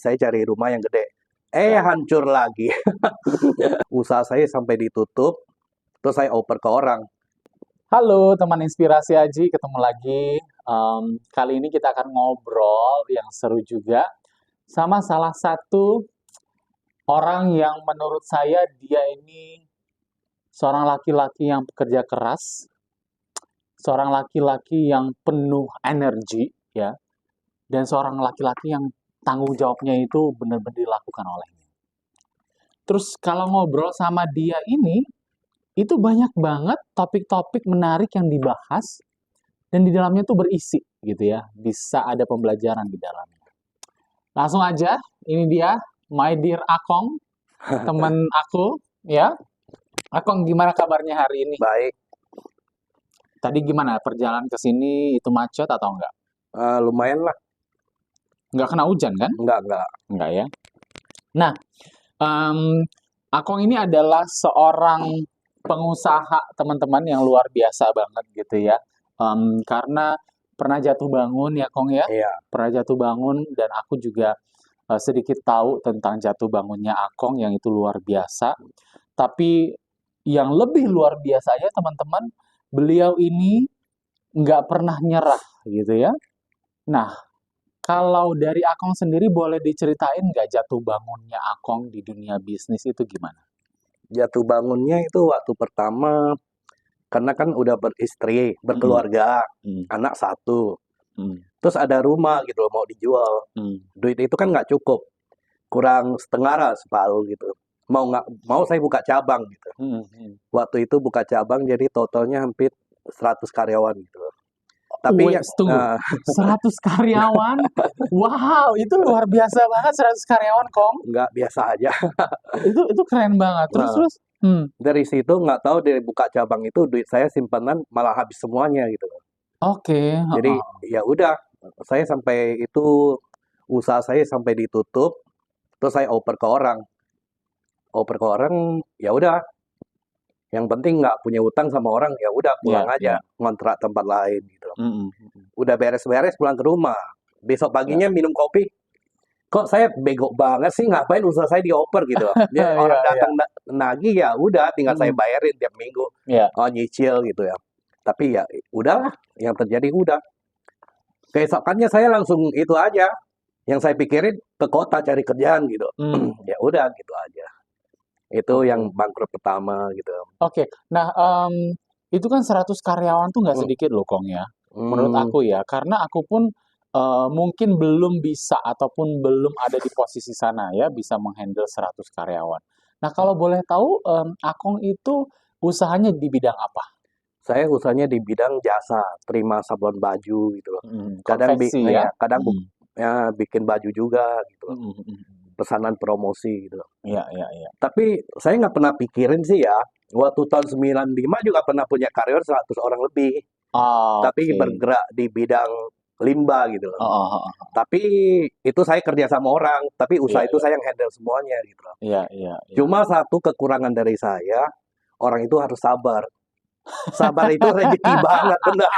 Saya cari rumah yang gede. Hancur lagi. Usaha saya sampai ditutup, terus saya oper ke orang. Halo teman Inspirasi Aji, ketemu lagi. Kali ini kita akan ngobrol yang seru juga sama salah satu orang yang menurut saya dia ini seorang laki-laki yang pekerja keras, seorang laki-laki yang penuh energi, ya, dan seorang laki-laki yang tanggung jawabnya itu benar-benar dilakukan olehnya. Terus kalau ngobrol sama dia ini, itu banyak banget topik-topik menarik yang dibahas dan di dalamnya tuh berisi gitu ya. Bisa ada pembelajaran di dalamnya. Langsung aja, ini dia my dear Akong, teman aku ya. Akong, gimana kabarnya hari ini? Baik, Tadi gimana perjalanan ke sini, itu macet atau enggak? lumayan lah. Enggak kena hujan kan? Enggak. Enggak ya. Nah, Akong ini adalah seorang pengusaha teman-teman yang luar biasa banget gitu ya. Karena pernah jatuh bangun ya Kong ya. Iya. Pernah jatuh bangun dan aku juga sedikit tahu tentang jatuh bangunnya Akong yang itu luar biasa. Tapi yang lebih luar biasanya teman-teman, beliau ini nggak pernah nyerah gitu ya. Nah, kalau dari Akong sendiri boleh diceritain nggak jatuh bangunnya Akong di dunia bisnis itu gimana? Jatuh bangunnya itu waktu pertama, karena kan udah beristri, berkeluarga, anak satu. Terus ada rumah gitu loh, mau dijual. Duit itu kan nggak cukup, kurang setengah lah, separuh gitu. Mau saya buka cabang gitu. Waktu itu buka cabang jadi totalnya hampir 100 karyawan gitu loh. Tapi Wait, tunggu. 100 karyawan? Wow, itu luar biasa banget 100 karyawan, Kong. nggak biasa aja. Itu keren banget. Terus. Dari situ nggak tahu dari buka cabang itu duit saya simpanan malah habis semuanya gitu loh. Oke. Jadi ya udah, saya sampai itu usaha saya sampai ditutup, terus saya oper ke orang. Oper ke orang, ya udah. Yang penting nggak punya utang sama orang, ya udah pulang aja, ngontrak tempat lain gitu loh. Udah beres-beres pulang ke rumah. Besok paginya minum kopi. Kok saya bego banget sih, ngapain usaha saya dioper gitu loh. Ya, orang datang nagih ya udah tinggal saya bayarin tiap minggu. Oh, nyicil gitu ya. Tapi ya udahlah, yang terjadi udah. Keesokannya saya langsung itu aja. Yang saya pikirin ke kota cari kerjaan gitu. Ya udah gitu aja. Itu yang bangkrut pertama gitu. Oke. Nah, itu kan 100 karyawan tuh nggak sedikit loh, Kong ya. Menurut aku ya. Karena aku pun mungkin belum bisa ataupun belum ada di posisi sana ya, bisa menghandle 100 karyawan. Nah, kalau boleh tahu, Akong itu usahanya di bidang apa? Saya usahanya di bidang jasa, terima sablon baju gitu loh. Kadang Konveksi ya? kadang ya bikin baju juga gitu loh. Pesanan promosi gitu loh. Iya. Tapi saya nggak pernah pikirin sih ya, waktu tahun 95 juga pernah punya karyawan 100 orang lebih. Tapi bergerak di bidang limbah gitu loh. Tapi itu saya kerja sama orang, tapi usaha itu saya yang handle semuanya gitu loh. Iya. Cuma satu kekurangan dari saya, orang itu harus sabar. Sabar itu rezeki banget, benar.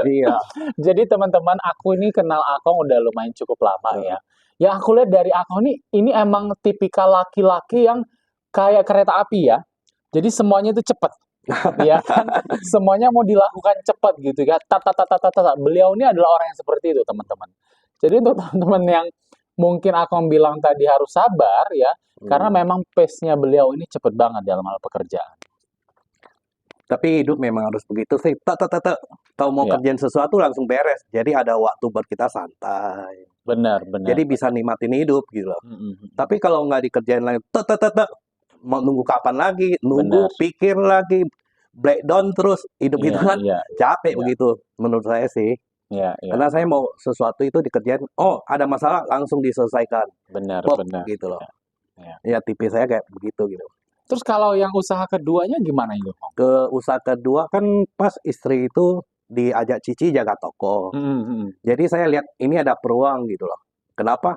Iya. Jadi teman-teman, aku ini kenal Akong udah lumayan cukup lama ya. Yang aku lihat dari Akong ini emang tipikal laki-laki yang kayak kereta api ya. Jadi semuanya itu cepat. Ya kan? Semuanya mau dilakukan cepat gitu ya. Beliau ini adalah orang yang seperti itu, teman-teman. Jadi untuk teman-teman yang mungkin Akong bilang tadi harus sabar ya, karena memang pace-nya beliau ini cepat banget dalam hal pekerjaan. Tapi hidup memang harus begitu sih. Tahu mau kerjain sesuatu langsung beres. Jadi ada waktu buat kita santai. Benar. Jadi bisa nikmatin hidup gitu loh. Tapi kalau nggak dikerjain lagi, mau nunggu kapan lagi, pikir lagi, breakdown terus. Hidup itu kan capek begitu menurut saya sih. Karena saya mau sesuatu itu dikerjain, ada masalah langsung diselesaikan. Benar. Gitu loh. Ya tipe saya kayak begitu gitu. Terus kalau yang usaha keduanya gimana itu? Ke usaha kedua kan pas istri itu diajak Cici jaga toko. Jadi saya lihat ini ada peluang gitu loh. Kenapa?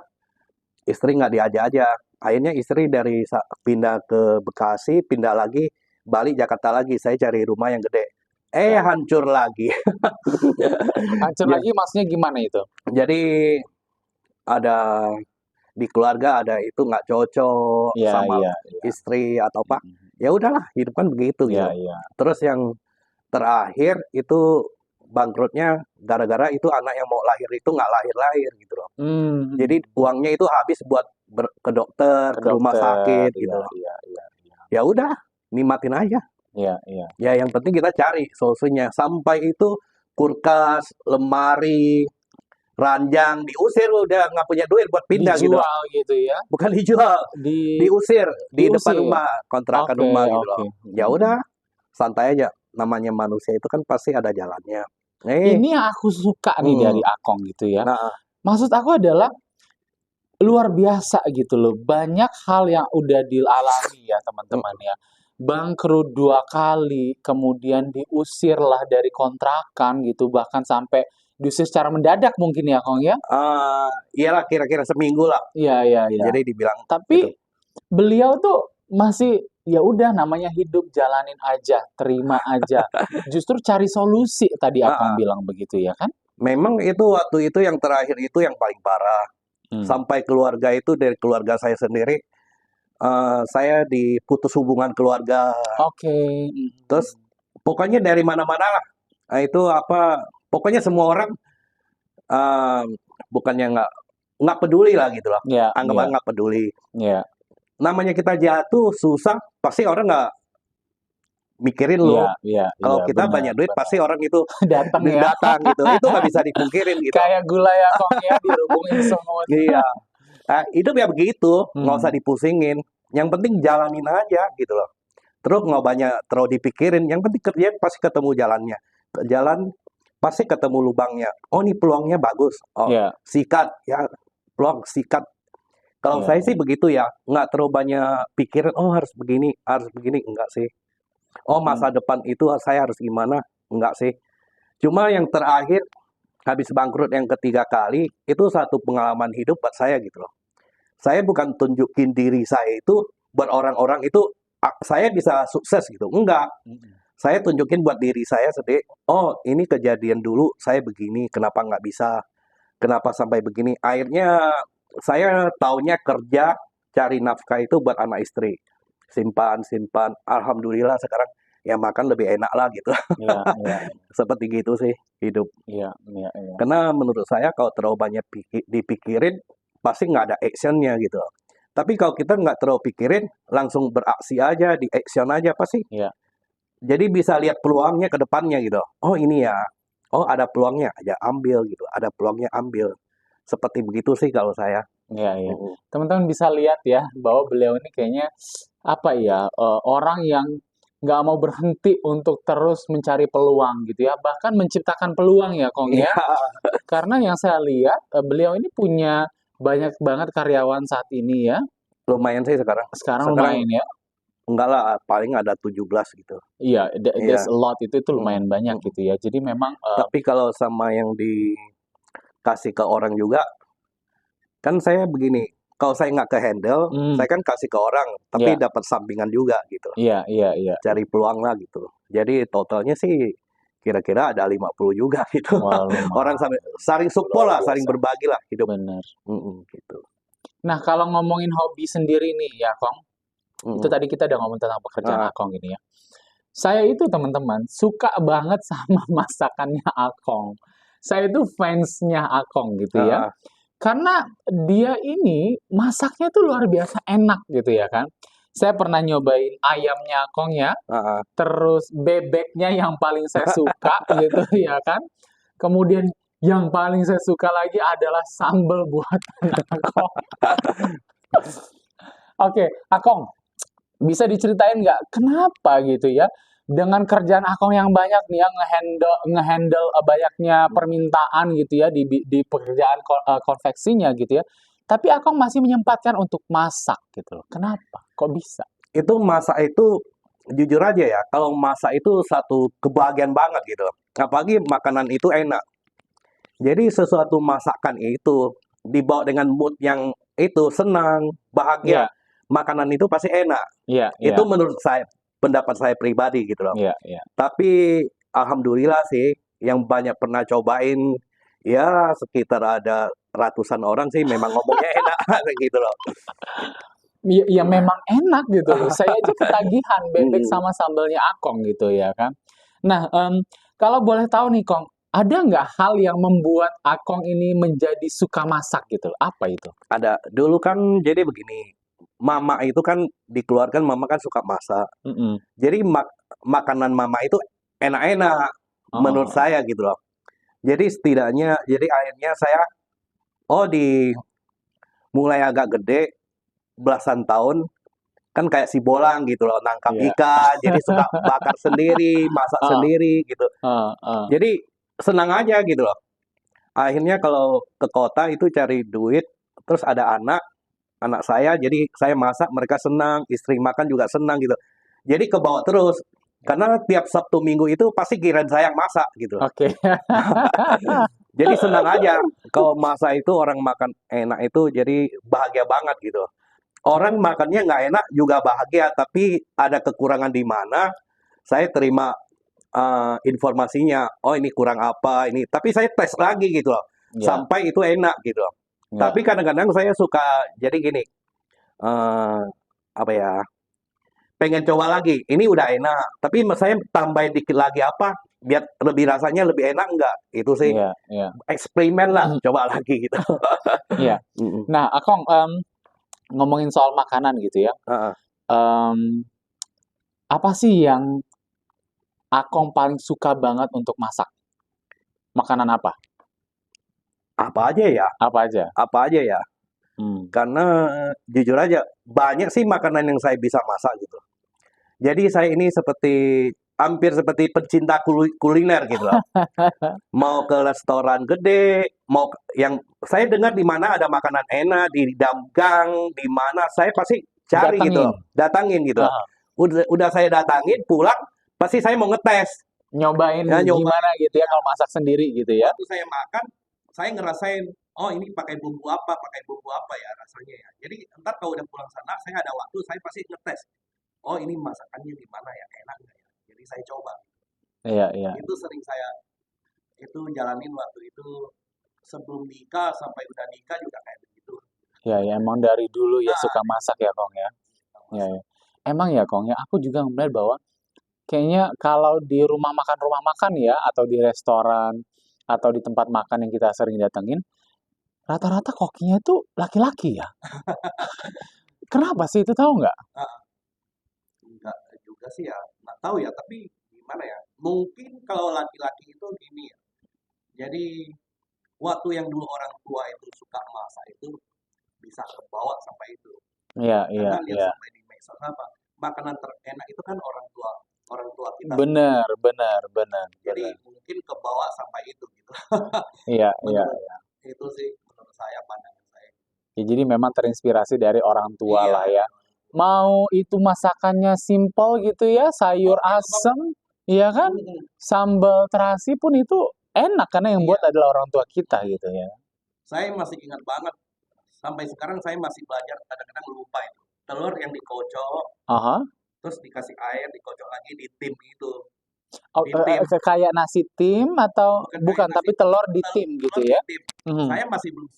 Istri nggak diajak aja. Akhirnya istri dari pindah ke Bekasi, pindah lagi, balik Jakarta lagi. Saya cari rumah yang gede. Hancur lagi. Hancur lagi maksudnya gimana itu? Jadi ada di keluarga ada itu nggak cocok Iya, sama iya, istri atau apa, mhm, ya udahlah hidup kan begitu iya, gitu. iya. Terus yang terakhir itu bangkrutnya gara-gara itu anak yang mau lahir itu nggak lahir-lahir gitu loh. Jadi Mhm, uangnya itu habis buat ke dokter, ke ke rumah dokter, sakit gitu iya, loh. iya, iya, iya, Ya udah, nikmatin aja. iya, iya. Ya yang penting kita cari solusinya. Sampai itu kulkas, lemari, ranjang diusir udah nggak punya duit buat pindah gitu loh. Dijual gitu ya? Bukan dijual, Di diusir di depan diusir? rumah, kontrakan Oke, rumah gitu oke, loh. mhm, Ya mhm. udah, santai aja. Namanya manusia itu kan pasti ada jalannya. Ini yang aku suka nih dari Hmm, Akong gitu ya. nah, Maksud aku adalah luar biasa gitu loh. Banyak hal yang udah dialami ya teman-teman mm, ya. Bangkrut 2 kali, kemudian diusirlah dari kontrakan gitu, bahkan sampai diusir secara mendadak mungkin ya, Kong ya? iyalah kira-kira seminggu lah. Iya, iya, iya. Jadi dibilang itu. Tapi beliau tuh masih, ya udah namanya hidup jalanin aja, terima aja. Justru cari solusi tadi Ah, Akong ah. bilang begitu ya kan? Memang itu waktu itu yang terakhir itu yang paling parah. Hmm. Sampai keluarga itu dari keluarga saya sendiri, saya diputus hubungan keluarga. Oke, Terus mhm. pokoknya dari mana-mana lah. Nah, itu apa? Pokoknya semua orang eh, bukannya nggak peduli lah gitu loh. Iya, Anggap iya, aja nggak peduli. iya, Namanya kita jatuh susah, pasti orang nggak mikirin iya, lu. iya, Kalau iya, kita benar, banyak duit, benar. pasti orang itu Datang ya. datang gitu. Itu nggak bisa dipungkirin gitu. Kayak gula ya Kong ya, dihubungin semut. Iya. Hidup ya begitu, nggak usah Hmm, dipusingin. Yang penting jalanin aja gitu loh. Terus nggak banyak terlalu dipikirin. Yang penting kerja pasti ketemu jalannya. Jalan pasti ketemu lubangnya. Oh ini peluangnya bagus. Oh iya, sikat ya peluang sikat. Kalau iya, saya iya. sih begitu ya, nggak terlalu banyak pikiran. Oh harus begini, enggak sih. Oh Hmm, masa depan itu saya harus gimana? Enggak sih. Cuma yang terakhir habis bangkrut yang ketiga kali itu satu pengalaman hidup buat saya gitu loh. Saya bukan tunjukin diri saya itu buat orang-orang itu saya bisa sukses gitu. Enggak. mhm. Saya tunjukin buat diri saya sendiri. Oh, ini kejadian dulu saya begini, kenapa nggak bisa? Kenapa sampai begini? Akhirnya saya taunya kerja cari nafkah itu buat anak istri. Simpan, simpan. Alhamdulillah sekarang ya makan lebih enak lah gitu. Iya, iya, Seperti gitu sih hidup. iya, iya, iya. Karena menurut saya kalau terlalu banyak dipikirin, pasti nggak ada actionnya gitu. Tapi kalau kita nggak terlalu pikirin, langsung beraksi aja, di action aja pasti. Iya, Jadi bisa lihat peluangnya ke depannya gitu. Oh ini ya, oh ada peluangnya, aja ambil gitu. Ada peluangnya ambil. Seperti begitu sih kalau saya. iya, iya. Mm-mm. Teman-teman bisa lihat ya bahwa beliau ini kayaknya apa ya, orang yang nggak mau berhenti untuk terus mencari peluang gitu ya, bahkan menciptakan peluang ya Kong Iya, ya. Karena yang saya lihat, beliau ini punya banyak banget karyawan saat ini ya. lumayan sih sekarang. Sekarang Sekarang lumayan ya. enggak lah, paling ada 17 gitu. Iya, there's Iya. a lot, itu Mm, lumayan banyak mm. gitu ya. Jadi memang, Tapi kalau sama yang dikasih ke orang juga, kan saya begini, kalau saya nggak ke-handle, mmm, saya kan kasih ke orang, tapi iya, dapat sampingan juga gitu, iya, iya, iya. cari peluang lah gitu. Jadi totalnya sih kira-kira ada 50 juga gitu. Wah, Orang lumayan, saling support luar lah, saling biasa, berbagi lah hidup. bener. Gitu. Nah, kalau ngomongin hobi sendiri nih ya, Kong, itu Mm-mm. tadi kita udah ngomong tentang pekerjaan Ah, Akong ini ya. Saya itu teman-teman, suka banget sama masakannya Akong. Saya itu fansnya Akong gitu ah, ya. ah, Karena dia ini masaknya tuh luar biasa enak gitu ya kan. Saya pernah nyobain ayamnya Akong ya, ah, ah. terus bebeknya yang paling saya suka gitu ya kan. Kemudian yang paling saya suka lagi adalah sambal buatan Akong. Oke, Akong, bisa diceritain nggak kenapa gitu ya dengan kerjaan Akong yang banyak nih ya ngehandle banyaknya permintaan gitu ya di pekerjaan konveksinya gitu ya. Tapi Akong masih menyempatkan untuk masak gitu loh. Kenapa? Kok bisa? Itu masak itu jujur aja ya, kalau masak itu satu kebahagiaan banget gitu. Apalagi makanan itu enak. Jadi sesuatu masakan itu dibawa dengan mood yang itu senang, bahagia. Iya, Makanan itu pasti enak. iya, iya, Itu menurut saya, pendapat saya pribadi gitu loh. iya, iya. Tapi alhamdulillah sih yang banyak pernah cobain Ya sekitar ada ratusan orang sih memang ngomongnya enak gitu loh. Ya memang enak gitu loh. Saya aja ketagihan bebek Mhm. sama sambelnya Akong gitu ya kan. Nah, kalau boleh tahu nih Kong, ada nggak hal yang membuat Akong ini menjadi suka masak gitu? Apa itu? Ada. Dulu kan jadi begini, mama itu kan dikeluarkan mama kan suka masak. Mhm. Jadi makanan mama itu enak-enak Heeh menurut heeh. saya gitu loh. Jadi setidaknya jadi akhirnya saya oh di mulai agak gede belasan tahun kan kayak si Bolang gitu loh, nangkap Iya. ikan, jadi suka bakar sendiri, masak Heeh, sendiri gitu. heeh, heeh. Jadi senang aja gitu loh. Akhirnya kalau ke kota itu cari duit, terus ada anak saya, jadi saya masak, mereka senang, istri makan juga senang gitu. Jadi kebawa terus, karena tiap Sabtu Minggu itu pasti giliran saya yang masak gitu. Oke. Jadi senang aja, kalau masak itu orang makan enak itu jadi bahagia banget gitu. Orang makannya nggak enak juga bahagia, tapi ada kekurangan di mana, saya terima informasinya, oh ini kurang apa, ini. Tapi saya tes lagi gitu loh, Iya, sampai itu enak gitu loh. iya. Tapi kadang-kadang saya suka, jadi gini, apa ya, pengen coba lagi, ini udah enak, tapi saya tambahin dikit lagi apa, biar lebih rasanya lebih enak enggak, itu sih Iya, iya. eksperimen lah, coba lagi gitu. Iya. Mhm, Nah, Akong, ngomongin soal makanan gitu ya, heeh. mmm, apa sih yang Akong paling suka banget untuk masak? Makanan apa? Apa aja ya? Apa aja? Apa aja ya? Mmm. Karena jujur aja, banyak sih makanan yang saya bisa masak gitu. Jadi saya ini seperti hampir seperti pecinta kuliner gitu loh. Mau ke restoran gede, mau yang saya dengar di mana ada makanan enak, di gang, di mana saya pasti cari gitu Datengin? loh, datangin gitu loh. Heeh. Udah saya datangin, pulang, pasti saya mau ngetes, Nyobain ya nyobain. gimana gitu ya Iya, kalau masak sendiri gitu ya? waktu saya makan, saya ngerasain, oh ini pakai bumbu apa ya rasanya ya. Jadi ntar kalau udah pulang sana, saya ada waktu, saya pasti ngetes. Oh ini masakannya gimana ya, enak nggak ya? Jadi saya coba. Iya, iya. Itu sering saya itu jalanin waktu itu sebelum nikah sampai udah nikah juga kayak begitu. Iya, ya emang dari dulu ya Nah, suka masak ya, Kong, ya? Iya, masak. iya. Emang ya, Kong, ya aku juga ngeliat bahwa kayaknya kalau di rumah makan ya, atau di restoran, atau di tempat makan yang kita sering datengin, rata-rata kokinya itu laki-laki ya? Kenapa sih itu tahu nggak? Nah, enggak juga sih ya, nggak tahu ya, tapi gimana ya? Mungkin kalau laki-laki itu gini ya. Jadi waktu yang dulu orang tua itu suka masak itu bisa kebawa sampai itu. Iya, iya, Karena lihat iya. sampai di medsos apa, makanan terenak itu kan orang tua kita semua. Bener, bener, bener, Jadi bener. mungkin kebawa sampai itu gitu. Iya, iya. Menurut itu sih menurut saya pandangan saya. Ya, jadi memang terinspirasi dari orang tua Iya, lah ya. dari orang tua. Mau itu masakannya simple gitu ya, sayur Oh, enak banget. asem, iya kan? Mhm, Sambal terasi pun itu enak karena yang buat iya. adalah orang tua kita gitu ya. Saya masih ingat banget, sampai sekarang saya masih belajar kadang-kadang lupa itu. Telur yang dikocok, Aha. terus dikasih air, dikocok lagi di tim itu. Oh, Di tim, kayak nasi tim atau bukan kayak bukan, nasi, tapi telur di tim gitu telur di ya? tim. Mhm. Saya masih belum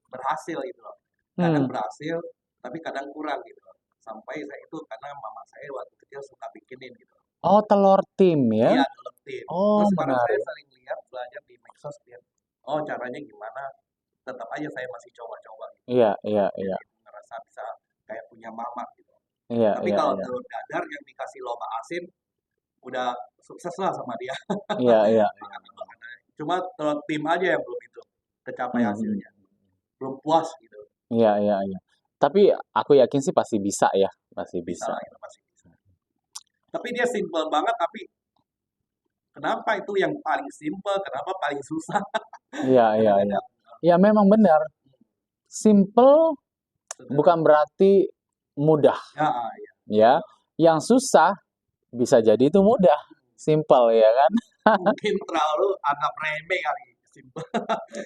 berhasil itu loh. Kadang Hmm. berhasil, tapi kadang kurang gitu loh. Sampai saya itu karena mama saya waktu kecil suka bikinin gitu. Oh, telur tim ya? Iya, telur tim. Oh, Terus sekarang saya menarik. sering lihat belajar di medsos lihat, oh caranya gimana, tetap aja saya masih coba-coba gitu. Iya, iya, iya. Jadi ngerasa bisa kayak punya mama gitu. Iya, Tapi iya, kalau iya. telur dadar yang dikasih lobak asin, udah sukses lah sama dia. Iya, iya. Makanan-makanan. Cuma telur tim aja yang belum itu tercapai Mhm. hasilnya. Belum puas gitu. Iya, iya, iya. Tapi aku yakin sih pasti bisa ya, pasti Bisa bisa. lah itu pasti bisa. Tapi dia simple banget, tapi kenapa itu yang paling simple, kenapa paling susah? Iya, iya, iya. Kadang-kadang. Ya memang benar. Simple Sederhana. bukan berarti mudah Ya, ya. ya. Yang susah bisa jadi itu mudah. Simple ya kan? Mungkin terlalu anggap remeh kali. Simple.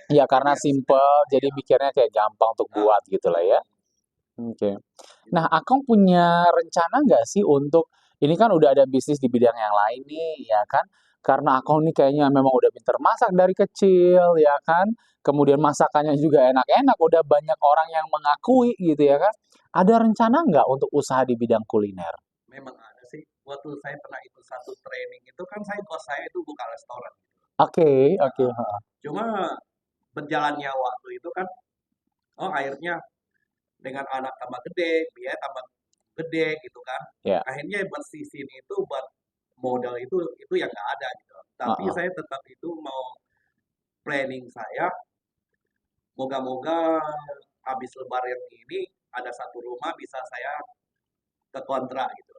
Ya Tapi karena ya sudah. simple jadi Ya. pikirnya kayak gampang untuk Nah, buat gitu lah ya. Oke. Nah, Akang punya rencana nggak sih untuk ini kan udah ada bisnis di bidang yang lain nih, ya kan? karena Akong ini kayaknya memang udah pinter masak dari kecil, ya kan? Kemudian masakannya juga enak-enak, udah banyak orang yang mengakui gitu ya kan? Ada rencana nggak untuk usaha di bidang kuliner? Memang ada sih. Waktu saya pernah ikut satu training itu kan bos saya itu buka restoran. Oke, oke, Nah, cuma berjalannya waktu itu kan, oh akhirnya dengan anak tambah gede, biaya tambah gede gitu kan. ya, Akhirnya buat sisin itu buat modal itu yang nggak ada gitu. Tapi heeh. saya tetap itu mau planning saya, moga-moga habis lebaran ini ada satu rumah bisa saya ke kontrak gitu.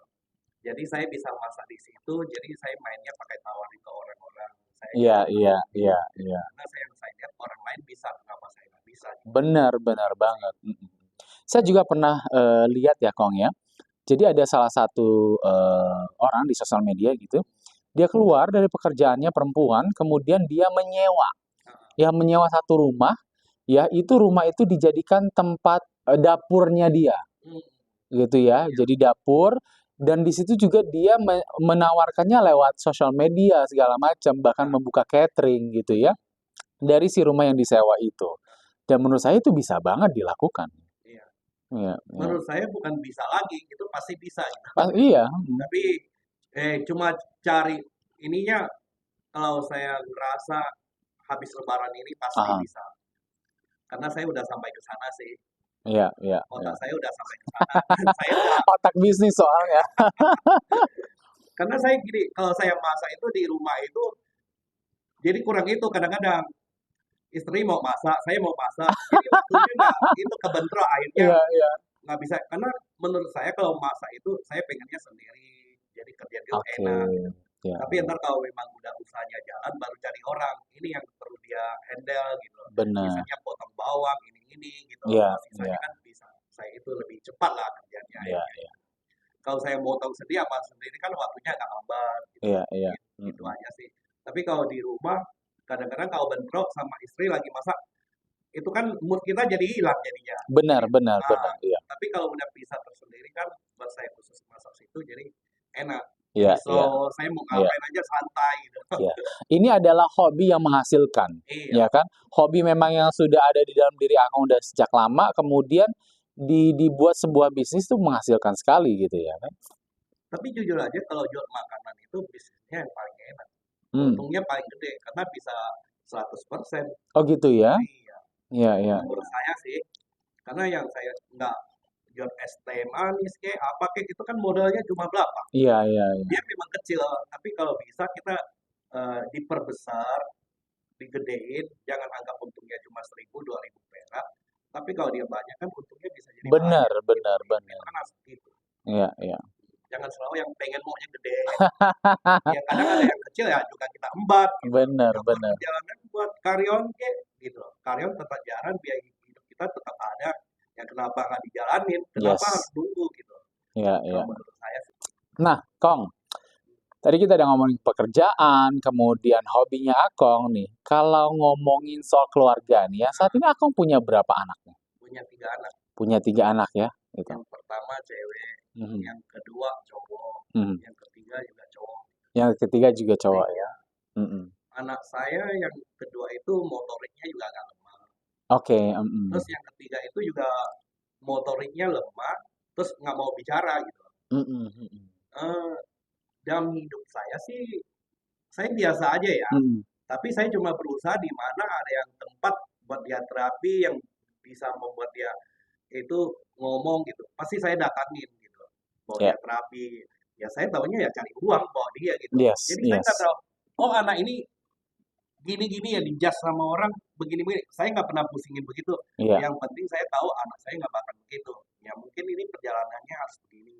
Jadi saya bisa masak di situ, jadi saya mainnya pakai tawarin ke orang-orang. Saya Iya, jual iya, di iya, iya. karena saya lihat orang lain bisa, kenapa saya nggak bisa gitu. Benar, benar banget. Saya juga pernah lihat ya, Kong ya. Jadi ada salah satu orang di sosial media gitu, dia keluar dari pekerjaannya perempuan, kemudian dia menyewa, Heeh. ya menyewa satu rumah, ya itu rumah itu dijadikan tempat dapurnya dia, Hmm, gitu ya. iya, Jadi dapur dan di situ juga dia menawarkannya lewat sosial media segala macam, bahkan nah, membuka catering gitu ya dari si rumah yang disewa itu. Dan menurut saya itu bisa banget dilakukan. iya. Iya, iya. Menurut saya bukan bisa lagi, itu pasti bisa gitu. Iya, Tapi cuma cari ininya kalau saya ngerasa habis lebaran ini pasti ah, bisa. Karena saya udah sampai ke sana sih. iya, iya, iya. Otak saya udah sampai ke sana. Dan saya udah Otak bisnis soalnya. karena saya gini, kalau saya masak itu di rumah itu jadi kurang itu kadang-kadang istri mau masak, saya mau masak. Jadi waktunya nggak itu kebentrok akhirnya Iya, iya. nggak bisa karena menurut saya kalau masak itu saya pengennya sendiri. Jadi kerja itu Oke. enak. Ya, Tapi ya. ntar kalau memang udah usahanya jalan baru cari orang. Ini yang perlu dia handle gitu. Benar. Misalnya potong bawang ini gitu. Iya, Kalau iya, sisanya kan bisa. Saya itu lebih cepat lah kerjanya iya, akhirnya. iya. Kalau saya motong sendiri apa sendiri kan waktunya agak lambat gitu. Iya, iya. Gitu aja sih. Tapi kalau di rumah kadang-kadang kalau bentrok sama istri lagi masak itu kan mood kita jadi hilang jadinya. Benar, Jadi, benar, benar. Iya. tapi kalau udah pisah tersendiri kan buat saya khusus masak situ jadi enak. Iya, Jadi iya, slow, saya mau iya, ngapain aja santai gitu. iya. Ini adalah hobi yang menghasilkan, Iya, ya kan? Hobi memang yang sudah ada di dalam diri aku udah sejak lama, kemudian dibuat sebuah bisnis itu menghasilkan sekali gitu ya kan? tapi jujur aja kalau jual makanan itu bisnisnya yang paling enak. Hmm. Untungnya paling gede karena bisa 100%. Oh gitu ya? Iya, Iya, iya, menurut saya sih. Karena yang saya nggak jual es teh manis kayak apa kayak itu kan modalnya cuma berapa? iya, iya, iya. Dia memang kecil, tapi kalau bisa kita diperbesar, digedein, jangan anggap untungnya cuma 1.000, 2.000 perak. Tapi kalau dia banyak kan untungnya bisa jadi Benar, banyak. Gitu. benar, benar. Memang harus gitu. Iya, iya. Jangan selalu yang pengen maunya gede. Ya kadang ada yang kecil ya juga kita embat gitu. Benar, Ya buat benar. perjalanan buat karyon kayak gitu. Karyon tetap jalan, biaya hidup kita tetap ada. Ya kenapa nggak dijalanin? Kenapa harus Yes. tunggu gitu? Iya, iya. Kalau menurut saya sih. Nah, Kong, tadi kita udah ngomongin pekerjaan, kemudian hobinya Akong nih. Kalau ngomongin soal keluarga nih ya, saat ini Akong punya berapa anak nih? Punya 3 anak. Punya 3 anak ya, gitu. Yang pertama cewek, Mhm, yang kedua cowok, mhm. yang ketiga juga cowok. Yang ketiga juga cowok ya. Iya. Mhm. Anak saya yang kedua itu motoriknya juga agak lemah. Oke, Terus yang ketiga itu juga motoriknya lemah, terus nggak mau bicara gitu. mhm, mhm, Eh, dalam hidup saya sih, saya biasa aja ya. mhm. Tapi saya cuma berusaha di mana ada yang tempat buat dia terapi yang bisa membuat dia itu ngomong gitu. Pasti saya datangin gitu. Bawa Ya, dia terapi. Ya saya tahunya ya cari uang bawa dia gitu. yes, Jadi saya nggak yes. tahu, oh anak ini gini-gini ya dijudge sama orang begini-begini. Saya nggak pernah pusingin begitu. Iya, Yang penting saya tahu anak saya nggak bakal begitu. Ya mungkin ini perjalanannya harus begini.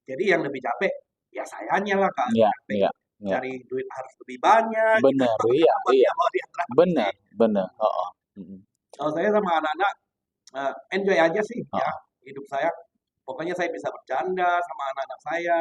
Jadi yang lebih capek ya sayanya lah kan iya, capek iya, iya. cari duit harus lebih banyak gitu Benar, iya, buat iya. dia bawa dia terapi. Benar, benar. Heeh. Mhm, Kalau saya sama anak-anak enjoy aja sih ya heeh. hidup saya. Pokoknya saya bisa bercanda sama anak-anak saya,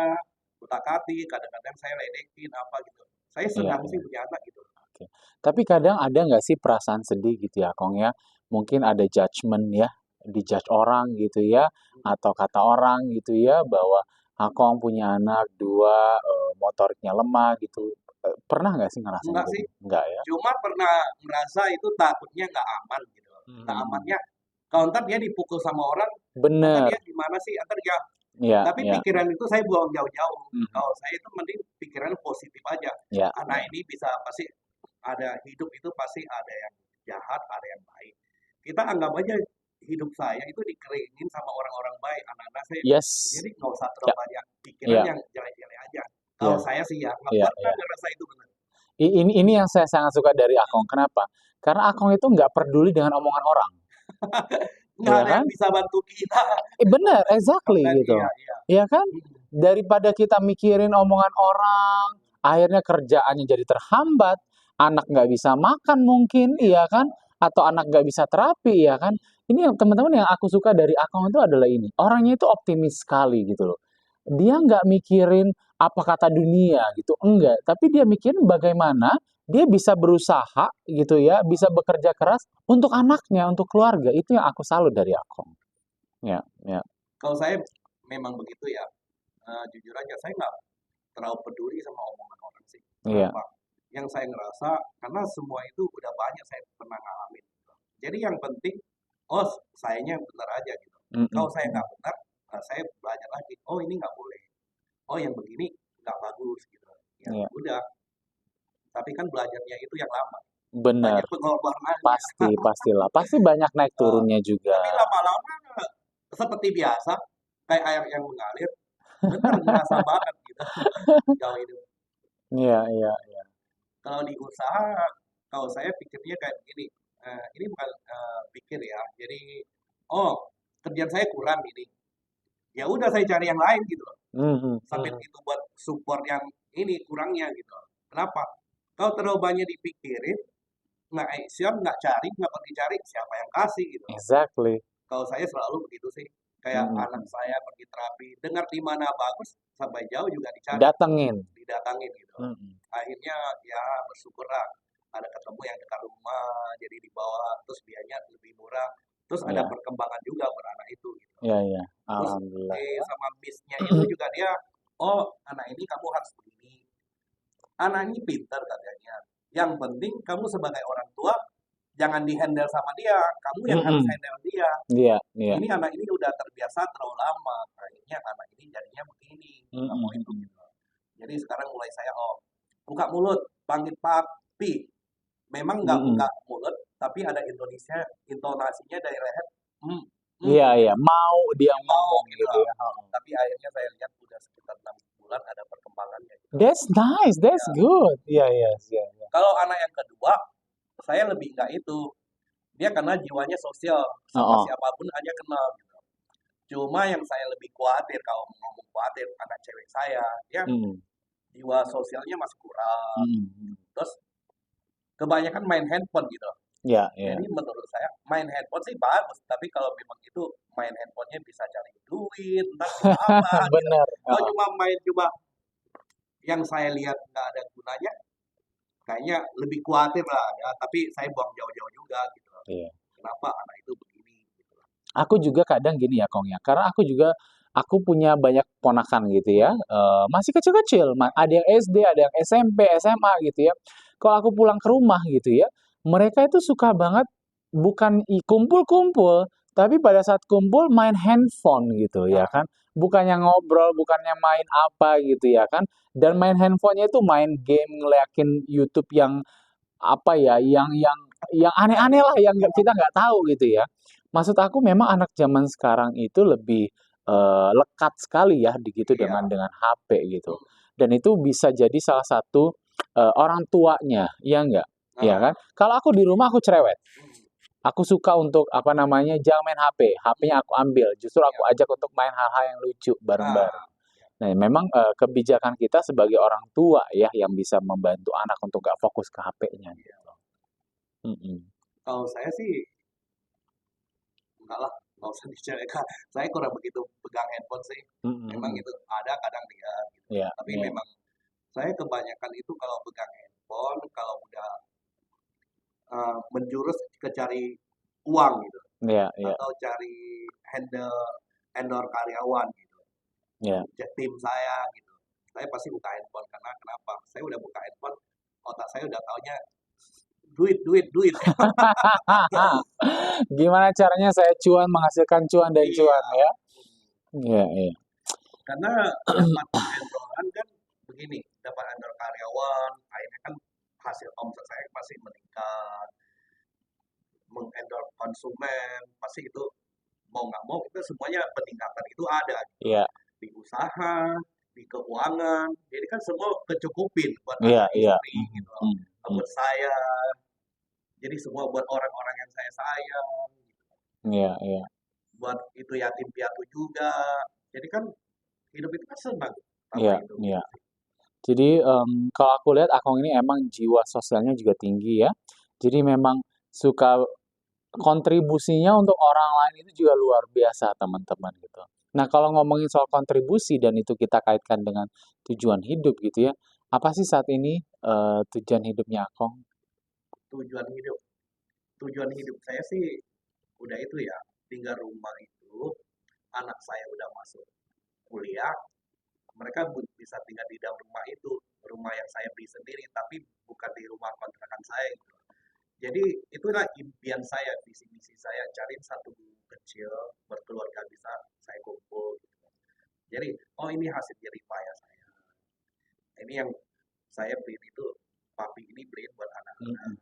utak-atik, kadang-kadang saya ledekin apa gitu. Saya Iya, senang iya. sih punya anak gitu. Oke. Tapi kadang ada nggak sih perasaan sedih gitu ya, Kong ya? Mungkin ada judgement ya, di-judge orang gitu ya, atau kata orang gitu ya, bahwa Akong punya anak 2, motoriknya lemah gitu. Pernah nggak sih ngerasain Enggak kayak sih, gitu? Nggak ya? cuma pernah ngerasa itu takutnya nggak aman gitu. Nggak Mhm. amannya, kalau ntar dia dipukul sama orang, ntar Bener. dia gimana sih, ntar dia. Iya, Tapi iya. pikiran itu saya buang jauh-jauh. Mhm. Kalau saya itu mending pikiran positif aja. Iya, Anak iya. ini bisa pasti ada hidup itu pasti ada yang jahat, ada yang baik. Kita anggap aja hidup saya itu dikeringin sama orang-orang baik, anak-anak saya. Yes. Jadi nggak usah Ya, terlalu banyak pikiran iya, yang jelek-jelek aja. Kalau iya, saya sih ya nggak iya, pernah iya. ngerasa itu benar. Ini yang saya sangat suka dari Akong. Kenapa? Karena Akong itu nggak peduli dengan omongan orang, Nggak ya ada yang kan? bisa bantu kita. Bener, exactly Kan gitu. iya iya. Ya kan? Hmm. Daripada kita mikirin omongan orang, akhirnya kerjaannya jadi terhambat, anak nggak bisa makan mungkin, Iya. iya kan? Atau anak nggak bisa terapi, ya kan? Ini yang teman-teman yang aku suka dari Akong itu adalah ini. Orangnya itu optimis sekali gitu loh. Dia nggak mikirin apa kata dunia gitu, enggak. Tapi dia mikirin bagaimana dia bisa berusaha gitu ya, bisa bekerja keras untuk anaknya, untuk keluarga. Itu yang aku salut dari Akong. Ya, ya, Kalau saya memang begitu ya. Jujur aja saya nggak terlalu peduli sama omongan orang sih. iya. Kenapa? Yang saya ngerasa karena semua itu udah banyak saya pernah ngalamin. Jadi yang penting, oh sayanya benar aja gitu. Mm, Kalau mm, saya mm. nggak benar, saya belajar lagi. Oh ini nggak boleh. Oh yang begini nggak bagus gitu. Ya Iya. udah. Tapi kan belajarnya itu yang lama. Bener, Banyak pengorbanannya. pastilah. Pasti banyak naik Eh, turunnya juga. tapi lama-lama seperti biasa, kayak air yang mengalir, bener ngerasa banget gitu. Jauh itu. Iya, iya. Kalau di usaha, kalau saya pikirnya kayak begini, ini bukan pikir ya. Jadi, oh kerjaan saya kurang ini. Ya udah saya cari yang lain gitu loh. Mhm, Sampai mhm. itu buat support yang ini kurangnya gitu. Kenapa? Kalau terlalu banyak dipikirin, nggak action, nggak cari, nggak pergi cari, siapa yang kasih gitu. Exactly. Kalau saya selalu begitu sih. Kayak Mhm, anak mhm. saya pergi terapi, dengar di mana bagus, sampai jauh juga dicari, Datengin. didatangin gitu. Mhm. Akhirnya ya bersyukurlah ada ketemu yang dekat rumah, jadi dibawa, terus biayanya lebih murah, terus ada Iya, perkembangan juga beranak itu gitu. iya, iya. Terus Alhamdulillah ya. sama miss-nya itu juga dia, oh anak ini kamu harus begini, anak ini pintar katanya. Yang penting kamu sebagai orang tua jangan di-handle sama dia, kamu yang harus Mhm. handle dia. Iya, iya. Ini anak ini udah terbiasa terlalu lama, akhirnya anak ini jadinya begini, Mhm, nggak mau itu mhm. gitu. Jadi sekarang mulai saya buka mulut, panggil papi. Memang nggak buka Mhm. mulut, tapi ada Indonesia, intonasinya dari leher, Iya, iya. gitu. Mau dia Dia mau ngomong gitu gitu lah. ya. Heeh. Tapi akhirnya saya lihat udah sekitar 6 bulan ada perkembangannya gitu. That's nice. That's Ya. good. Iya, iya, iya, iya. Kalau anak yang kedua, saya lebih nggak itu. Dia karena jiwanya sosial, sama Heeh. siapapun aja kenal gitu. Cuma yang saya lebih khawatir kalau ngomong khawatir anak cewek saya, dia Mhm. jiwa sosialnya masih kurang. Mhm, mhm. Terus kebanyakan main handphone gitu. Iya, iya. Jadi menurut saya main handphone sih bagus, tapi kalau memang itu main handphonenya bisa cari duit, entah bisa apa gitu. Bener. Kalau Heeh. cuma main cuma yang saya lihat nggak ada gunanya, kayaknya lebih khawatir lah ya. Tapi saya buang jauh-jauh juga gitu. Iya. Kenapa anak itu begini? Gitu. Aku juga kadang gini ya, Kong ya. Karena aku punya banyak ponakan gitu ya. Masih kecil-kecil, ada yang SD, ada yang SMP, SMA gitu ya. Kalau aku pulang ke rumah gitu ya, mereka itu suka banget bukan kumpul-kumpul, tapi pada saat kumpul main handphone gitu ya Nah, kan. Bukannya ngobrol, bukannya main apa gitu ya kan. Dan main handphonenya itu main game, ngeliatin YouTube yang apa ya, yang aneh-aneh lah, yang kita nggak tahu gitu ya. Maksud aku memang anak zaman sekarang itu lebih lekat sekali ya gitu iya. dengan HP gitu. Hmm. Dan itu bisa jadi salah satu orang tuanya, ya enggak? Ya Nah, kan? Kalau aku di rumah aku cerewet. hmm, Aku suka untuk apa namanya, jangan main HP. HP-nya hmm, aku ambil. Justru iya. aku ajak untuk main hal-hal yang lucu bareng-bareng. Nah, iya. Nah, memang kebijakan kita sebagai orang tua ya yang bisa membantu anak untuk gak fokus ke HP-nya Iya. gitu. Mm-mm. Kalau saya sih enggak lah, nggak usah diceritakan. Saya kurang begitu pegang handphone sih. Memang Mm-mm. itu ada kadang dia gitu. Iya, Tapi iya, memang saya kebanyakan itu kalau pegang handphone, kalau udah menjurus ke cari uang gitu, iya, iya, atau cari handle endor karyawan gitu, iya. tim saya gitu. saya pasti buka handphone. Karena kenapa? Saya udah buka handphone, otak saya udah taunya duit, duit, duit. Gimana caranya saya cuan, menghasilkan cuan dan Iya. cuan ya? Iya, iya. Karena dapat endorse kan begini, dapat endorse karyawan, akhirnya kan hasil omset saya pasti meningkat, mengendorse konsumen, pasti itu mau nggak mau itu semuanya peningkatan itu ada gitu loh. Iya, Di usaha, di keuangan, jadi kan semua kecukupin buat iya, anak iya. istri gitu loh, buat saya, jadi semua buat orang-orang yang saya sayang, Iya, iya. buat itu yatim piatu juga. Jadi kan hidup itu kan senang tanpa Iya, itu iya. gitu sih. Jadi kalau aku lihat Akong ini emang jiwa sosialnya juga tinggi ya. Jadi memang suka kontribusinya untuk orang lain itu juga luar biasa teman-teman gitu. Nah kalau ngomongin soal kontribusi dan itu kita kaitkan dengan tujuan hidup gitu ya. Apa sih saat ini tujuan hidupnya Akong? Tujuan hidup, tujuan hidup saya sih udah itu ya, tinggal rumah itu, anak saya udah masuk kuliah, mereka bisa tinggal di dalam rumah itu, rumah yang saya beli sendiri, tapi bukan di rumah kontrakan saya gitu. Jadi itulah impian saya, visi misi saya, cari satu kecil berkeluarga bisa saya kumpul gitu. Jadi, oh ini hasil jerih payah saya. Ini yang saya beli itu, papi ini beliin buat anak-anak, Mm-mm.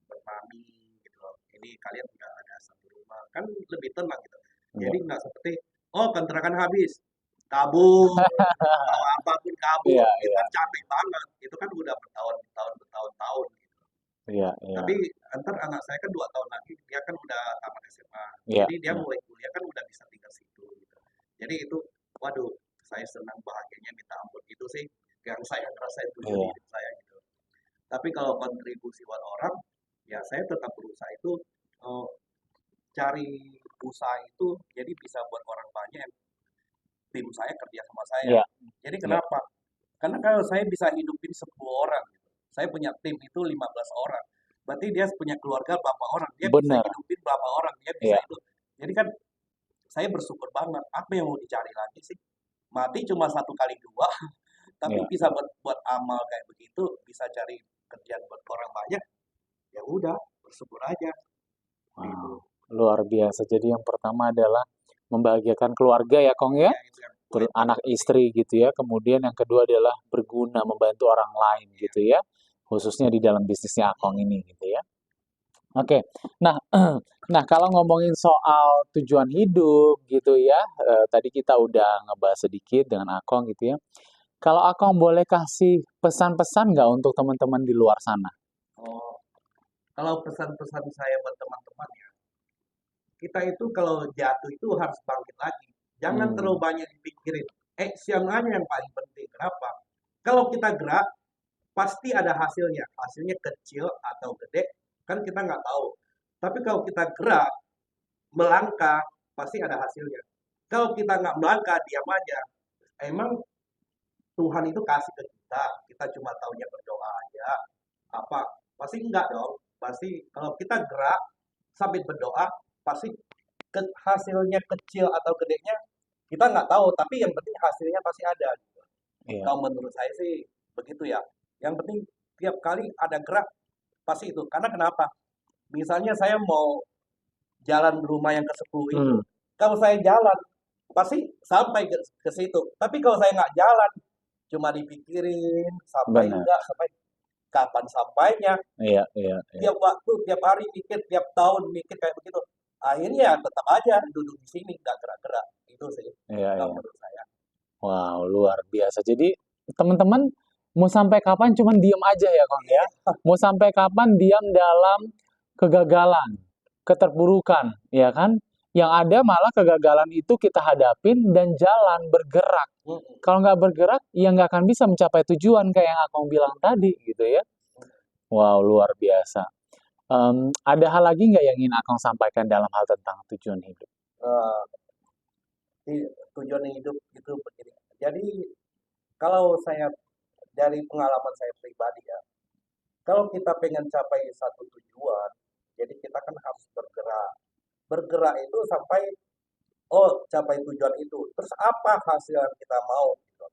buat mami gitu loh. Ini kalian udah ada satu rumah, kan lebih tenang gitu. Iya, Jadi nggak seperti, oh kontrakan habis, kabur, mau apapun kabur, iya, itu iya, kan capek banget. Itu kan udah bertahun-tahun, bertahun-tahun gitu. iya, iya, Tapi antar anak saya kan 2 tahun lagi dia kan udah tamat SMA. iya, Jadi dia iya, mulai kuliah kan udah bisa tinggal situ gitu. Jadi itu waduh, saya senang bahagianya minta ampun gitu sih yang saya ngerasain tujuan iya, hidup saya gitu. Tapi kalau kontribusi buat orang, ya saya tetap berusaha itu eh, cari usaha itu jadi bisa buat orang banyak, tim saya kerja sama saya. iya, Jadi iya. kenapa? Karena kalau saya bisa hidupin 10 orang, gitu. Saya punya tim itu 15 orang. Berarti dia punya keluarga berapa orang, dia bisa Benar, hidupin berapa orang, dia bisa iya, itu. Jadi kan saya bersyukur banget. Apa yang mau dicari lagi sih? Mati cuma satu kali dua, tapi iya. bisa buat amal kayak begitu, bisa cari kerjaan buat orang banyak. Ya udah, bersyukur aja. Gitu. Wow, luar biasa. Jadi yang pertama adalah membahagiakan keluarga ya, Kong ya. Ya itu yang poin Terus paling anak penting. istri gitu ya. Kemudian yang kedua adalah berguna membantu orang lain Ya. gitu ya. Khususnya di dalam bisnisnya Akong ini gitu ya. Oke. Nah, nah kalau ngomongin soal tujuan hidup gitu ya, tadi kita udah ngebahas sedikit dengan Akong gitu ya. Kalau Akong boleh kasih pesan-pesan nggak untuk teman-teman di luar sana? Oh, kalau pesan-pesan saya buat teman-teman ya, kita itu kalau jatuh itu harus bangkit lagi. Jangan terlalu Hmm, banyak dipikirin. Action aja yang paling penting. Kenapa? Kalau kita gerak, pasti ada hasilnya. Hasilnya kecil atau gede, kan kita nggak tahu. Tapi kalau kita gerak, melangkah, pasti ada hasilnya. Kalau kita nggak melangkah, diam aja. Emang Tuhan itu kasih ke kita cuma taunya berdoa aja. Apa? Pasti enggak dong. Pasti kalau kita gerak sambil berdoa, pasti hasilnya kecil atau gedenya kita nggak tahu, tapi yang penting hasilnya pasti ada gitu. iya. Kalau menurut saya sih begitu ya. Yang penting tiap kali ada gerak pasti itu. Karena kenapa? Misalnya saya mau jalan rumah yang ke-10 itu, Hmm, kalau saya jalan pasti sampai ke situ. Tapi kalau saya nggak jalan, cuma dipikirin sampai benar. enggak, sampai kapan sampainya, Iya, iya, iya. tiap waktu, tiap hari mikir, tiap tahun mikir kayak begitu. Akhirnya ya tetap aja duduk di sini nggak gerak-gerak. Itu sih Iya, kalau iya. menurut saya. Wow, luar biasa. Jadi, teman-teman mau sampai kapan cuman diem aja ya, Kang ya? Iya, Mau sampai kapan diam dalam kegagalan, keterpurukan, ya kan? Yang ada malah kegagalan itu kita hadapin dan jalan, bergerak. mm-mm. Kalau nggak bergerak, ya nggak akan bisa mencapai tujuan kayak yang Akong bilang tadi, gitu ya. Wow, luar biasa. Ada hal lagi nggak yang ingin Akong sampaikan dalam hal tentang tujuan hidup? Eh, tujuan hidup itu begini. Jadi kalau saya dari pengalaman saya pribadi ya, kalau kita pengen capai satu tujuan, jadi kita kan harus bergerak. Bergerak itu sampai oh capai tujuan itu. Terus apa hasil yang kita mau? Gitu.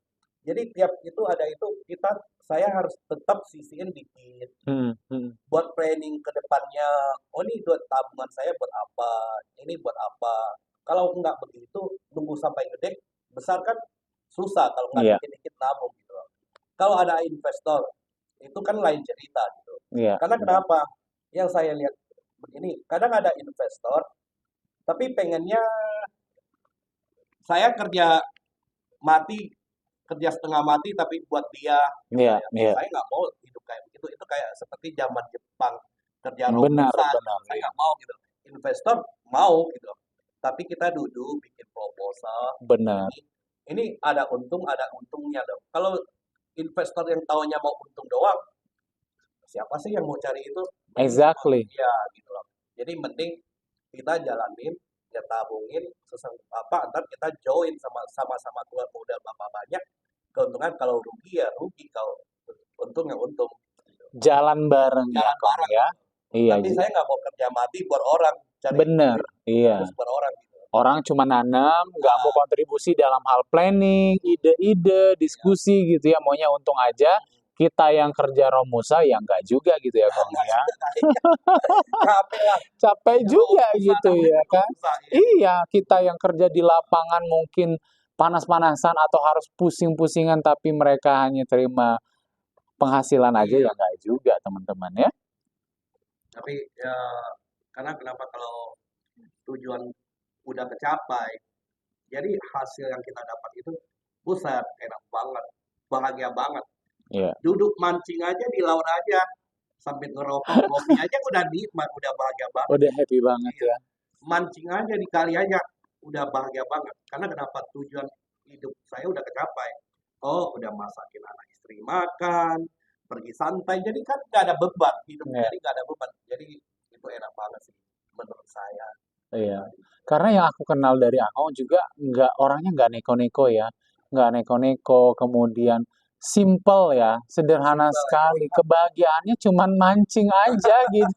Jadi tiap itu ada itu saya harus tetap sisihin dikit buat planning ke depannya. Oh ini buat tabungan saya buat apa? Ini buat apa? Kalau nggak begitu, nunggu sampai gede, besar kan susah kalau nggak Iya, dikit-dikit nabung gitu loh. Kalau ada investor, itu kan lain cerita gitu. iya, Karena kenapa? Yang saya lihat begini, kadang ada investor, tapi pengennya saya mati, kerja setengah mati tapi buat dia gitu iya, ya. iya. Saya nggak mau hidup kayak begitu. Itu kayak seperti zaman Jepang kerja Benar, romusa gitu. benar, Saya iya. nggak mau gitu. Investor mau gitu. Tapi kita duduk bikin proposal. Benar. Ini ada untung, ada untungnya dong. Kalau investor yang taunya mau untung doang, siapa sih yang mau cari itu? Mending cuma Exactly. ya gitu loh. Jadi mending kita jalanin, ya tabungin apa, ntar kita join sama-sama keluar modal berapa banyak. Keuntungan kalau rugi ya rugi, kalau untung ya untung. Jalan bareng ya, Jalan Kong bareng. ya. Iya, Tapi saya nggak mau kerja mati buat orang, cari bener. duit Iya. terus buat orang gitu. Orang cuma nanam, nggak mau Nah, kontribusi dalam hal planning, ide-ide, ya, diskusi gitu ya, maunya untung aja. Kita yang kerja romusa ya nggak juga gitu ya, Kong nggak ya. juga kayaknya capek lah. Capek juga Usaha gitu namanya ya juga kan. usaha ya. Iya, kita yang kerja di lapangan mungkin panas-panasan atau harus pusing-pusingan tapi mereka hanya terima penghasilan aja Iya. ya nggak juga teman-teman ya. Tapi ya karena kenapa kalau tujuan udah kecapai, jadi hasil yang kita dapat itu buset enak banget, bahagia banget. Iya, Duduk mancing aja di laut aja, sambil ngerokok ngopi aja udah nikmat, udah bahagia banget. udah happy banget Iya. ya. Mancing aja di kali aja udah bahagia banget. Karena kenapa tujuan hidup saya udah kecapai. Oh, udah masakin anak istri makan, pergi santai. Jadi kan gak ada beban hidup, Iya, jadi gak ada beban. Jadi itu enak banget sih menurut saya. iya. Karena yang aku kenal dari Akong juga orangnya nggak neko-neko ya, nggak neko-neko, kemudian simple ya, sederhana Simpel ya. sekali. Kebahagiaannya cuman mancing aja gitu.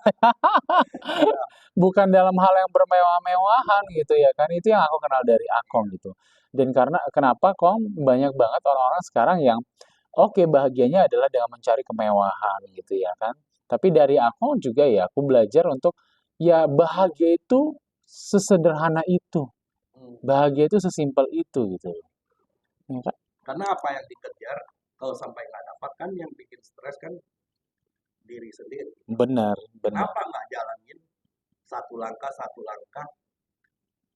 Iya, Bukan dalam hal yang bermewah-mewahan gitu ya kan. Itu yang aku kenal dari Akong iya. gitu. Dan karena kenapa Kong banyak banget orang-orang sekarang yang oke bahagianya adalah dengan mencari kemewahan gitu ya kan. Tapi dari Akong juga ya aku belajar untuk ya bahagia itu sesederhana itu. Hmm. Bahagia itu sesimpel itu gitu. Ya kan? Karena apa yang dikejar, kalau sampai nggak dapat kan yang bikin stres kan diri sendiri. Benar, benar. Kenapa nggak jalanin satu langkah?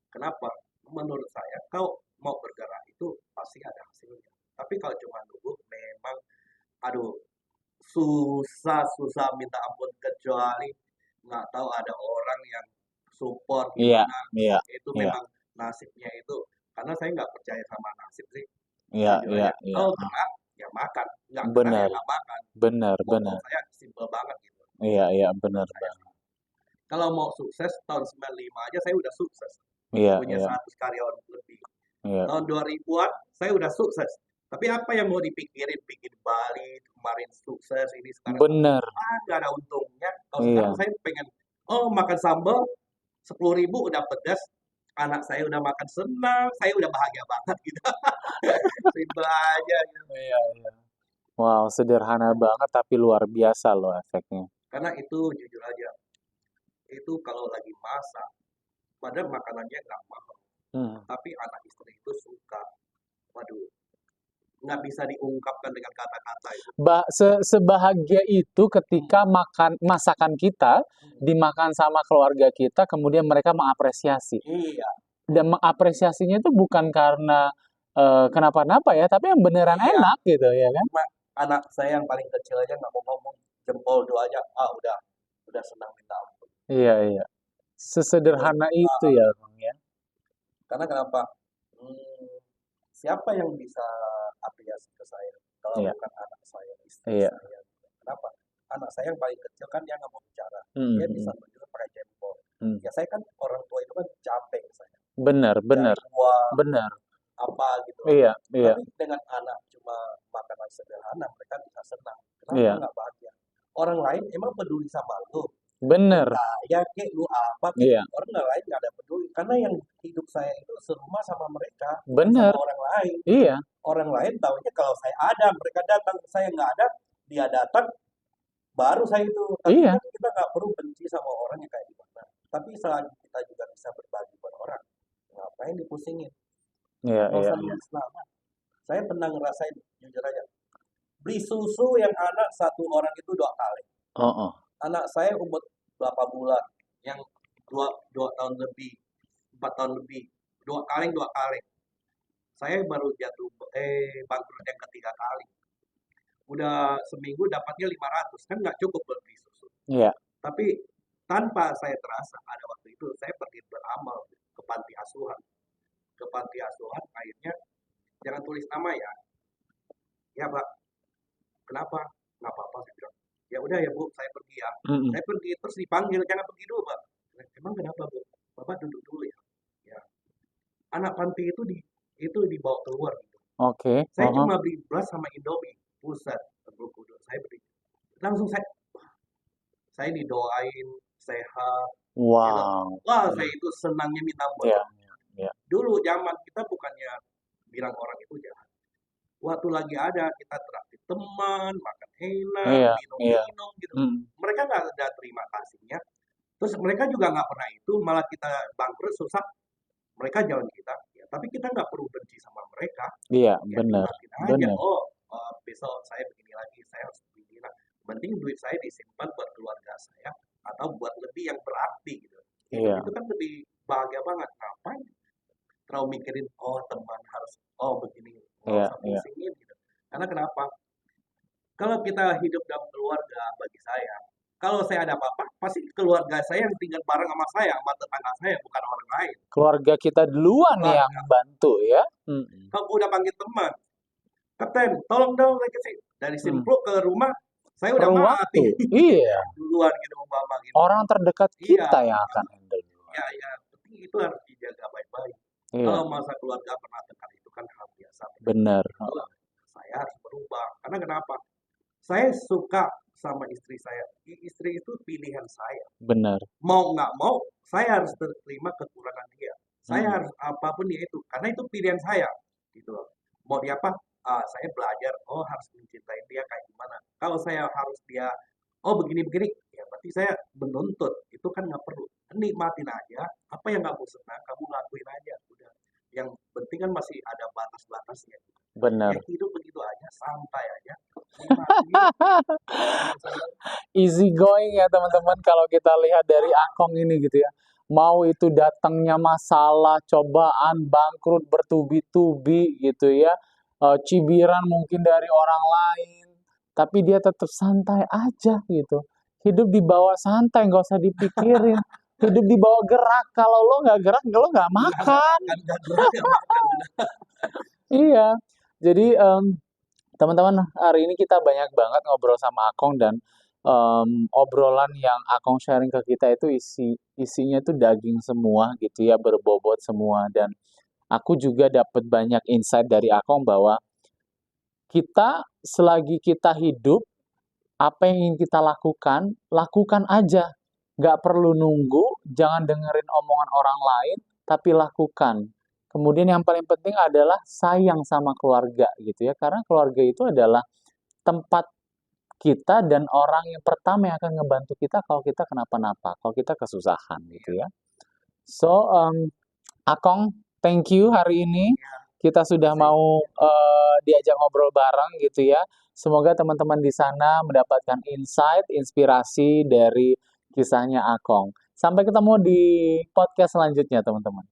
Kenapa? Menurut saya, kalau mau bergerak itu pasti ada hasilnya. Tapi kalau cuma nunggu, memang, aduh, susah minta ampun, kecuali nggak tahu ada orang yang support Iya, gimana. iya, Itu iya, memang nasibnya itu. Karena saya nggak percaya sama nasib sih, iya, jujur iya, aja. iya. Kalau gerak, ya makan. Nggak gerak, ya Benar, nggak makan. benar, Motto benar. saya simple banget gitu. Iya, iya, Menurut benar saya. banget. Kalau mau sukses, tahun 95 aja saya udah sukses. Iya, Punya iya, 100 karyawan lebih. iya. Tahun 2000-an saya udah sukses. Tapi apa yang mau dipikirin, bikin Bali, kemarin sukses, ini sekarang Bener, nggak ada untungnya. Kalau sekarang iya, saya pengen, oh makan sambal 10.000 udah pedas, anak saya udah makan senang, saya udah bahagia banget gitu. Simple aja. Gitu. iya, iya. Wow, sederhana banget tapi luar biasa loh efeknya. Karena itu jujur aja, itu kalau lagi masak, padahal makanannya nggak mahal. Hmm. Tapi anak istri itu suka. Waduh, nggak bisa diungkapkan dengan kata-kata itu. Sebahagia itu ketika masakan kita dimakan sama keluarga kita, kemudian mereka mengapresiasi. Iya, Dan mengapresiasinya itu bukan karena kenapa-napa ya, tapi yang beneran iya. enak gitu ya kan? Cuma anak saya yang paling kecil aja nggak mau ngomong, jempol dua aja, udah senang minta ampun. Iya, iya. Terus, Sesederhana itu ya, Bang ya. karena kenapa? Hmm, siapa yang bisa apresiasi ke saya kalau Iya, bukan anak saya, istri iya. saya? Kenapa? Anak saya yang paling kecil kan dia nggak mau bicara, Hmm, dia bisa hmm, tunjuk pakai jempol. hmm. Ya saya kan orang tua itu kan capek saya, Benar, cari benar, uang benar. apa gitu loh. Iya, iya, Tapi dengan anak cuma makanan sederhana, mereka bisa senang. Kenapa iya. nggak bahagia? Orang lain emang peduli sama lu, Bener. Nah, ya kayak lu apa, Iya, orang lain nggak ada peduli. Karena yang hidup saya itu serumah sama mereka, bukan sama bener. orang lain. Iya, Orang lain taunya kalau saya ada, mereka datang. Saya nggak ada, dia datang, baru saya itu. Tapi iya, kan kita nggak perlu benci sama orang yang kayak gimana. Tapi selagi kita juga bisa berbagi buat orang, ngapain dipusingin? iya, Nggak iya, usah iya. nunggu selama. Saya pernah ngerasain, jujur aja. Beli susu yang anak satu orang itu 2 kali. Oh, oh. Anak saya umur berapa bulan? Yang dua tahun lebih, 4 tahun lebih. 2 kaleng, 2 kaleng. Saya baru jatuh, bangkrut yang ketiga kali. Udah seminggu dapatnya 500, kan nggak cukup buat beli susu. Iya, Tapi tanpa saya terasa, ada waktu itu saya pergi beramal ke panti asuhan. Ke panti asuhan, akhirnya jangan tulis nama ya. Ya Pak, kenapa? Nggak apa-apa, saya bilang. Ya udah ya Bu, saya pergi ya. mm-mm. Saya pergi terus dipanggil, jangan pergi dulu Pak. Emang kenapa Bu? Bapak duduk dulu ya. Ya, anak panti itu dibawa keluar gitu. Oke, Saya oh, oh. cuma beli beras sama Indomie. Buset, saya beli. Langsung saya didoain sehat gitu. Wow. Wah, Iya, saya itu senangnya minta ampun. iya, iya, Dulu zaman kita bukannya bilang orang itu jahat. Waktu lagi ada kita traktir teman, makan enak, iya, iya. minum-minum gitu. Mm. Mereka nggak ada terima kasihnya. Terus mereka juga nggak pernah itu, malah kita bangkrut susah, mereka jalan kita. Ya, tapi kita nggak perlu benci sama mereka. Iya, Ya bener, nikmatin aja. bener. Oh, besok saya begini lagi, saya harus begini. Nah, penting duit saya disimpan buat keluarga saya atau buat lebih yang berarti gitu. Hidup Iya, itu kan lebih bahagia banget. Ngapain terlalu mikirin, oh teman harus, oh begini, nggak iya, usah iya. pusingin gitu. Karena kenapa? Kalau kita hidup dalam keluarga, bagi saya, kalau saya ada apa-apa, pasti keluarga saya yang tinggal bareng sama saya, sama tetangga saya, bukan orang lain. Keluarga kita duluan yang Keluarga. bantu ya. Mm-mm. Kalau udah panggil teman, Kapten, tolong dong dari Mm. Simpruk ke rumah, saya udah Perlu mati. waktu. Iya, Duluan gitu umpama gitu. orang terdekat Iya, kita yang akan handle duluan. ya, penting itu harus dijaga baik-baik. Iya, Kalau masa keluarga pernah tekan itu kan hal biasa. bener. Itulah saya harus berubah. Karena kenapa? Saya suka sama istri saya. Istri itu pilihan saya. Bener. Mau nggak mau, saya harus terima kekurangan dia. Saya Mm-mm. harus apapun dia itu, karena itu pilihan saya. Gitu loh. Mau dia apa? Saya belajar, oh harus mencintai dia kayak gimana. Kalau saya harus dia, oh begini-begini, ya berarti saya menuntut. Itu kan nggak perlu. Nikmatin aja, apa yang kamu senang, kamu lakuin aja. Udah. Yang penting kan masih ada batas-batasnya. Bener. Ya hidup begitu aja, santai aja. Nikmatin. Easy going ya teman-teman kalau kita lihat dari Akong ini gitu ya. Mau itu datangnya masalah, cobaan, bangkrut bertubi-tubi gitu ya. Cibiran mungkin dari orang lain. Tapi dia tetap santai aja gitu. Hidup di bawah santai, nggak usah dipikirin. Hidup di bawah gerak. Kalau lo nggak gerak, lo nggak makan. Iya. Jadi teman-teman, hari ini kita banyak banget ngobrol sama Akong dan obrolan yang Akong sharing ke kita itu isinya itu daging semua gitu ya, berbobot semua dan aku juga dapat banyak insight dari Akong bahwa kita selagi kita hidup, apa yang ingin kita lakukan, lakukan aja. Nggak perlu nunggu, jangan dengerin omongan orang lain, tapi lakukan. Kemudian yang paling penting adalah sayang sama keluarga gitu ya, karena keluarga itu adalah tempat kita dan orang yang pertama yang akan ngebantu kita kalau kita kenapa-napa, kalau kita kesusahan gitu ya. So, Akong, thank you hari ini kita sudah mau diajak ngobrol bareng gitu ya. Semoga teman-teman di sana mendapatkan insight, inspirasi dari kisahnya Akong. Sampai ketemu di podcast selanjutnya, teman-teman.